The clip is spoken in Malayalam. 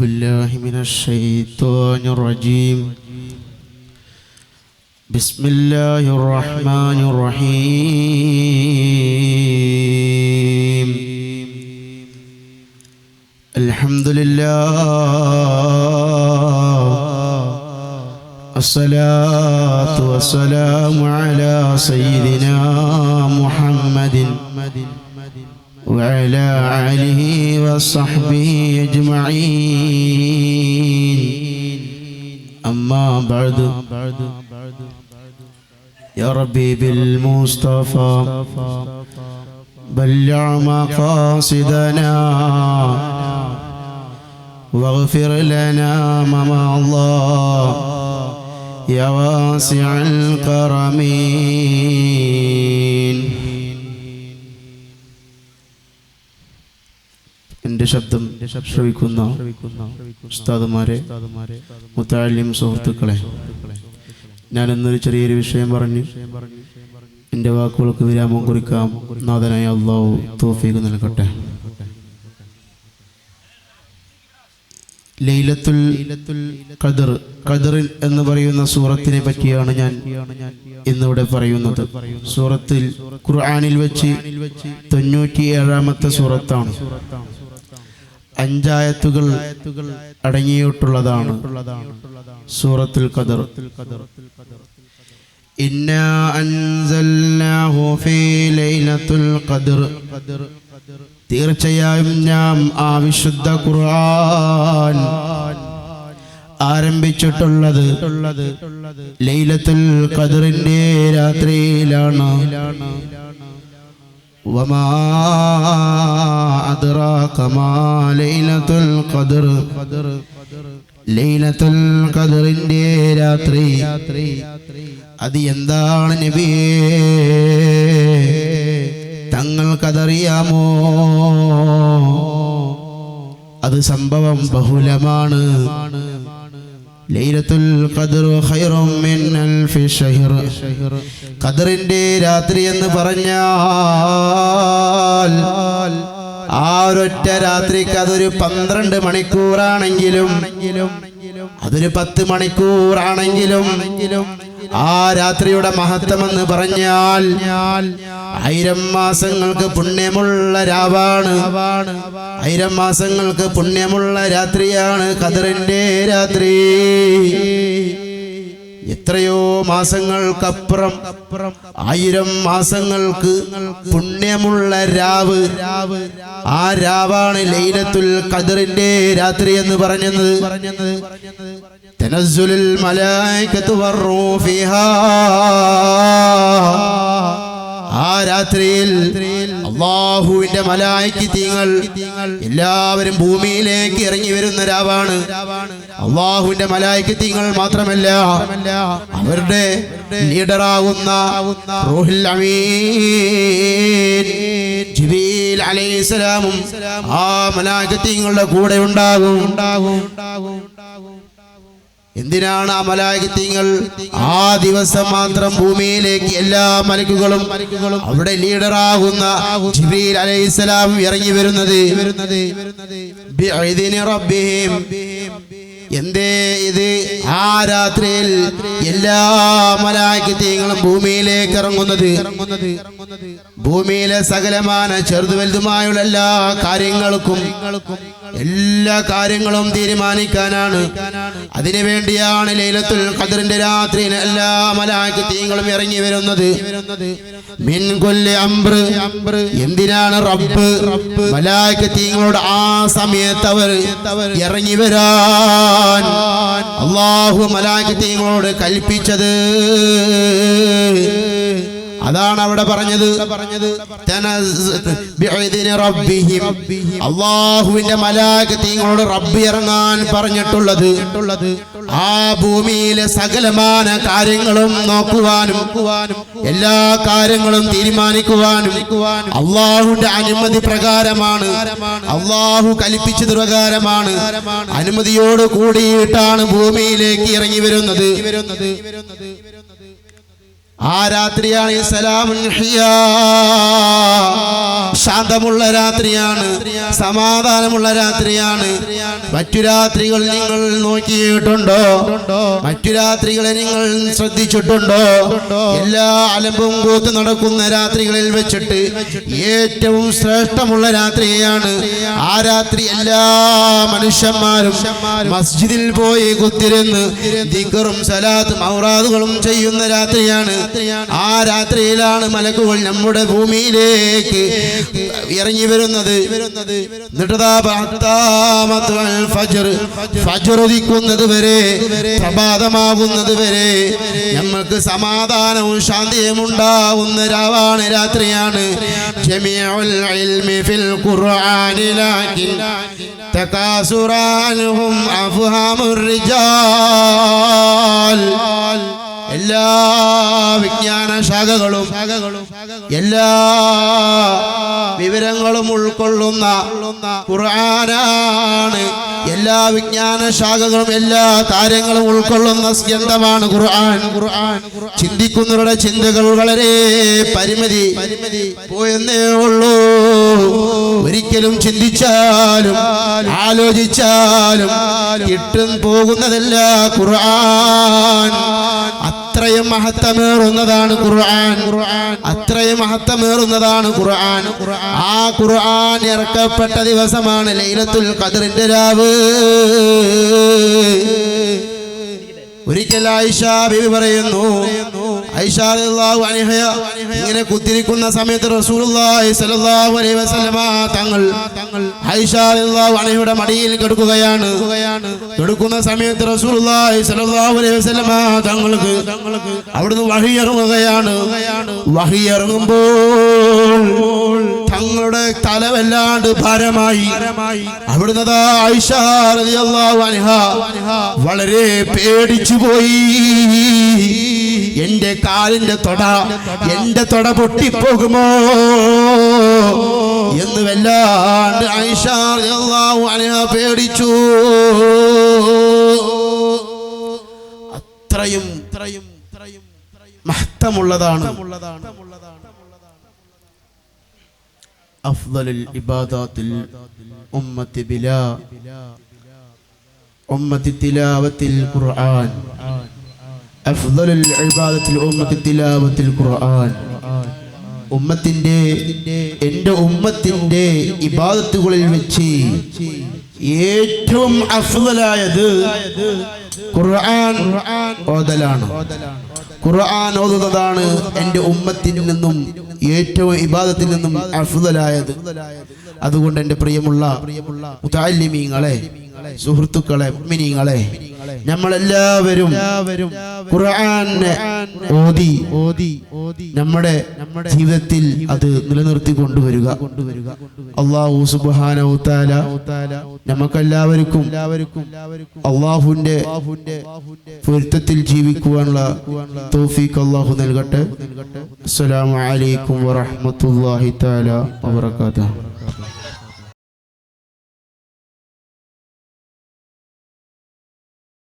بالله من الشيطان الرجيم. بسم الله الرحمن الرحيم. الحمد لله، الصلاة والسلام على سيدنا محمد وعلى آله وصحبه أجمعين. أما بعد، يا ربي بالمصطفى بلغ مقاصدنا واغفر لنا مع الله يا واسع الكرم. എൻ്റെ ശബ്ദം ശ്രവിക്കുന്ന ഉസ്താദുമാരെ, മുത്തഅല്ലിം സുഹൃത്തുക്കളെ, ഞാൻ ഇന്നൊരു ചെറിയൊരു വിഷയം പറഞ്ഞ് എൻ്റെ വാക്കുകൾക്ക് വിരാമം കുറിക്കാം. നാഥനായ അല്ലാഹു തൗഫീഖ് നൽകട്ടെ. ലൈലത്തുൽ ഖദർ എന്ന് പറയുന്ന സൂറത്തിനെ പറ്റിയാണ് ഞാൻ ഇന്നിവിടെ പറയുന്നത്. സൂറത്തിൽ ഖുർആനിൽ വെച്ച് 97ാമത്തെ സൂറത്താണ്. 5 ആയത്തുകൾ അടങ്ങിയിട്ടുള്ളതാണ് സൂറത്തുൽ ഖദർ. ഇന്നാ അൻസൽനാഹു ഫീ ലൈലത്തുൽ ഖദർ, തീർച്ചയായും നാം ആ വിശുദ്ധ ഖുർആൻ ആരംഭിച്ചിട്ടുള്ളത് ലൈലത്തുൽ ഖദറിന്റെ രാത്രിയിലാണ്. വമാ അദ്റാക മാ ലൈലത്തുൽ ഖദർ, ലൈലത്തുൽ ഖദറിന്റെ രാത്രി അത് എന്താണ് നബിയേ, തങ്ങൾക്കതറിയാമോ? അത് സംഭവം ബഹുലമാണ്. ലൈലത്തുൽ ഖദർ ഖൈറും മിൻ അൽഫി ശഹ്ർ, ഖദറിന്റെ രാത്രി എന്ന് പറഞ്ഞാൽ ആ ഒരൊറ്റ രാത്രിക്ക് അതൊരു 12 മണിക്കൂറാണെങ്കിലും, അതൊരു 10 മണിക്കൂറാണെങ്കിലും, ആ രാത്രിയുടെ മഹത്വമെന്ന് പറഞ്ഞാൽ 1000 മാസങ്ങൾക്ക് പുണ്യമുള്ള രാവാണ്, 1000 മാസങ്ങൾക്ക് പുണ്യമുള്ള രാത്രിയാണ് ഖദറിന്റെ രാത്രി. എത്രയോ മാസങ്ങൾക്കപ്പുറം 1000 മാസങ്ങൾക്ക് പുണ്യമുള്ള രാവ്, ആ രാവാണ് ലൈലത്തുൽ ഖദറിന്റെ രാത്രി എന്ന് പറഞ്ഞത്. തനസ്സുലുൽ മലായികത്തു വറൂഹു ഫീഹാ, ആ രാത്രിയിൽ അല്ലാഹുവിന്റെ മലായികത്തുകൾ എല്ലാവരും ഭൂമിയിലേക്ക് ഇറങ്ങി വരുന്ന രാവാണ്. അല്ലാഹുവിന്റെ മലായികത്തുകൾ മാത്രമല്ല, അവരുടെ ലീഡറാകുന്ന റൂഹുൽ അമീൻ ജിബ്രീൽ അലൈഹിസ്സലാമും ആ മലായികത്തുകളുടെ കൂടെ ഉണ്ടാകും. എന്തിനാണ് ആ മലായികത്തുകൾ ആ ദിവസം മാത്രം ഭൂമിയിലേക്ക് എല്ലാ മലക്കുകളും അവിടെ ലീഡറാകുന്ന ജിബ്രീൽ അലൈഹിസ്സലാം ഇറങ്ങി വരുന്നത്? ബിഇദ്നി റബ്ബിഹിം, എന്തേ ഇത് ആ രാത്രിയിൽ എല്ലാ മലായികത്തുകളും ഭൂമിയിലേക്ക് ഇറങ്ങുന്നത്? ഭൂമിയിലെ സകലമാന ചെറുതു വലുതുമായുള്ള എല്ലാ കാര്യങ്ങളും തീരുമാനിക്കാനാണ്. അതിനുവേണ്ടിയാണ് ലൈലത്തുൽ ഖദറിന്റെ രാത്രിയിൽ എല്ലാ മലായികത്തുകളും ഇറങ്ങി വരുന്നത്. മിൻ കുല്ലി അംർ, എന്തിനാണ് റബ്ബ് മലായികത്തുകളോട് ആ സമയത്ത് അവർ ഇറങ്ങി വരാൻ അല്ലാഹു മലായികത്തുകളോട് കൽപ്പിച്ചത്? അതാണ് അവിടെ പറഞ്ഞത്. അല്ലാഹുവിന്റെ മലായികത്തുകളോട് റബ്ബ് ഇറങ്ങാൻ പറഞ്ഞിട്ടുള്ളത് ആ ഭൂമിയിലെ സകലമാന കാര്യങ്ങളും നോക്കുവാനും എല്ലാ കാര്യങ്ങളും തീരുമാനിക്കുവാനും അല്ലാഹുവിന്റെ അനുമതി പ്രകാരമാണ്, അല്ലാഹു കൽപ്പിച്ചത് പ്രകാരമാണ്, അനുമതിയോട് കൂടിയിട്ടാണ് ഭൂമിയിലേക്ക് ഇറങ്ങി വരുന്നത്. ആ രാത്രിയാണ് സലാമുൻ ഹിയാ, ശാന്തമുള്ള രാത്രിയാണ്, സമാധാനമുള്ള രാത്രിയാണ്. മറ്റു രാത്രികൾ നിങ്ങൾ നോക്കിയിട്ടുണ്ടോ? മറ്റു രാത്രികളെ നിങ്ങൾ ശ്രദ്ധിച്ചിട്ടുണ്ടോ? എല്ലാ അലമ്പും കൂത്ത് നടക്കുന്ന രാത്രികളിൽ വെച്ചിട്ട് ഏറ്റവും ശ്രേഷ്ഠമുള്ള രാത്രിയാണ് ആ രാത്രി. എല്ലാ മനുഷ്യന്മാരും മസ്ജിദിൽ പോയി കുത്തിരുന്ന് ദിക്റും സലാത്തും ഔറാദുകളും ചെയ്യുന്ന രാത്രിയാണ്. ആ രാത്രിയിലാണ് മലക്കുകൾ നമ്മുടെ ഭൂമിയിലേക്ക് ഇറങ്ങി വരുന്നത്. ഫജ്ർ ഉദിക്കുന്നത് വരെ, പ്രഭാതമാകുന്നത് വരെ നമുക്ക് സമാധാനവും ശാന്തിയും ഉണ്ടാവുന്ന രാവാണ്, രാത്രിയാണ്. ജമീഉൽ ഇൽമി ഫിൽ ഖുർആനി ലാകിൻ തകാസുറാൻഹും അഫ്ഹാമുർ റിജാൽ. എല്ലാ വിജ്ഞാന ശാഖകളും എല്ലാ വിവരങ്ങളും ഉൾക്കൊള്ളുന്ന ഖുർആനാണ്. എല്ലാ വിജ്ഞാന ശാഖകളും എല്ലാ കാര്യങ്ങളും ഉൾക്കൊള്ളുന്ന ഗ്രന്ഥമാണ് ഖുർആൻ. ചിന്തിക്കുന്നവരുടെ ചിന്തകൾ വളരെ പരിമിതി പോയെന്നേ ഉള്ളൂ. ഒരിക്കലും ചിന്തിച്ചാലും ആലോചിച്ചാലും കിട്ടും പോകുന്നതല്ല ഖുർആൻ. അത്രയും മഹത്വമേറുന്നതാണ് ഖുർആൻ. അത്രയും മഹത്വമേറുന്നതാണ് ഖുർആൻ. ആ ഖുർആൻ ഇറക്കപ്പെട്ട ദിവസമാണ് ലൈലത്തുൽ ഖദ്റിന്റെ രാവ്. ഒരിക്കൽ ആയിഷ ബീവി പറയുന്നു, ആയിഷ റളിയല്ലാഹു അൻഹ ഇങ്ങനെ കുത്തിരിക്കുന്ന സമയത്ത് റസൂലുള്ളാഹി സ്വല്ലല്ലാഹു അലൈഹി വസല്ലമ തങ്ങൾ ആയിഷ റളിയല്ലാഹു അൻഹയുടെ മടിയിൽ കിടക്കുകയാണ്. കിടക്കുന്ന സമയത്ത് റസൂലുള്ളാഹി സ്വല്ലല്ലാഹു അലൈഹി വസല്ലമ തങ്ങൾക്ക് അവിടുന്ന് വഹി ഇറങ്ങുകയാണ്. വഹി ഇറങ്ങുമ്പോൾ തങ്ങളുടെ തല വല്ലാണ്ട് ഭാരമായി. അവിടുന്ന് ആയിഷ റളിയല്ലാഹു അൻഹ വളരെ പേടിച്ചു പോയി. എന്റെ കാലിന്റെ എന്റെ തൊട പൊട്ടിപ്പോകുമോ എന്ന് വല്ലാണ്ട് ആയിഷ റളിയല്ലാഹു അൻഹ പേടിച്ചു. അത്രയും മഹത്വമുള്ളതാണ്. അഫ്ളലുൽ ഇബാദാത്തിൽ ഉമ്മത്തി ബിലാ ഉമ്മത്തി തിലാവത്തിൽ ഖുർആൻ. അഫ്ളലുൽ ഇബാദത്തിൽ ഉമ്മത്തി തിലാവത്തിൽ ഖുർആൻ. എൻ്റെ ഉമ്മത്തിന്റെ ഇബാദത്തുകളിൽ വെച്ച് ഏറ്റവും അഫ്ളലായത് ഖുർആൻ ഓതലാണ്. ഖുർആൻ ഓതുന്നതാണ് എൻ്റെ ഉമ്മത്തിൽ നിന്നും ഏറ്റവും ഇബാദത്തിൽ നിന്നും അഫ്ളലായത്. അതുകൊണ്ട് എൻ്റെ പ്രിയമുള്ള മുതഅല്ലിമീങ്ങളെ, സുഹൃത്തുക്കളെ, മുഅ്മിനീങ്ങളെ, നമ്മളെല്ലാവരും ഖുർആനെ ഓതി നമ്മുടെ ജീവിതത്തിൽ അത് നിലനിർത്തി കൊണ്ടുവരിക. അല്ലാഹു സുബ്ഹാനഹു തആല നമുക്കെല്ലാവർക്കും അല്ലാഹുവിന്റെ പൊരുത്തത്തിൽ ജീവിക്കുവാനുള്ള തൗഫീഖ് അല്ലാഹു നൽകട്ടെ. അസ്സലാമു അലൈക്കും വറഹ്മത്തുള്ളാഹി തആല വബറകാതുഹു.